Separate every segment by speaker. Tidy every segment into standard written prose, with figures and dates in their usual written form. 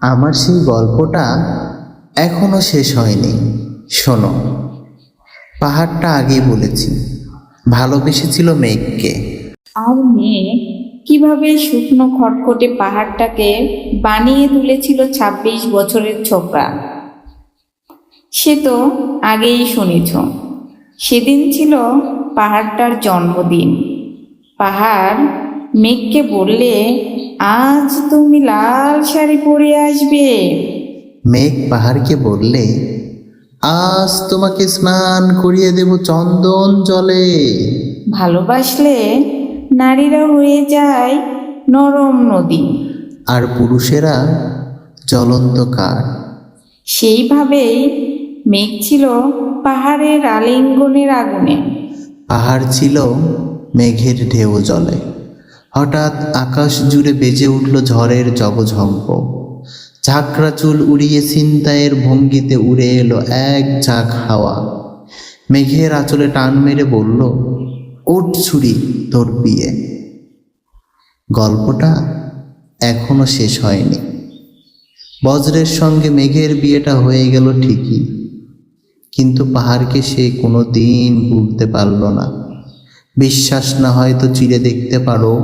Speaker 1: আমার সেই গল্পটা এখনো শেষ হয়নি। শোনো, পাহাড়টা আগেই বলেছি ভালোবেসেছিল মেঘকে।
Speaker 2: আর মেঘ কিভাবে শুকনো খটখটে পাহাড়টাকে বানিয়ে তুলেছিল ২৬ বছরের ছোকরা, সে তো আগেই শুনেছ। সেদিন ছিল পাহাড়টার জন্মদিন। পাহাড় মেঘকে বললে, আজ তুমি লাল শাড়ি পরে আসবে।
Speaker 1: মেঘ পাহাড়কে বললে, আজ তোমাকে স্নান করিয়ে দেব চন্দন জলে।
Speaker 2: ভালোবাসলে নারীরা হয়ে যায় নরম নদী।
Speaker 1: আর পুরুষেরা জ্বলন্ত কাঠ।
Speaker 2: সেইভাবেই মেঘ ছিল পাহাড়ের আলিঙ্গনের আগুনে।
Speaker 1: পাহাড় ছিল মেঘের ঢেউ জলে। হঠাৎ আকাশ জুড়ে বেজে উঠল ঝড়ের জগঝম্প। ঝাঁকড়া চুল উড়িয়ে ছিনতাইয়ের ভঙ্গিতে উড়ে এলো এক ঝাঁক হাওয়া। মেঘের আঁচলে টান মেরে বলল, ওঠ ছুরি, তোর বিয়ে। গল্পটা এখনো শেষ হয়নি। বজ্রের সঙ্গে মেঘের বিয়েটা হয়ে গেল ঠিকই, কিন্তু পাহাড়কে সে কোনো দিন ভুলতে পারল না। বিশ্বাস না হয়তো চিরে দেখতে পারো,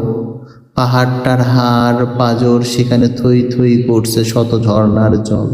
Speaker 1: পাহাড়টার হাড় পাঁজর সেখানে থই থই করছে শত ঝর্ণার জল।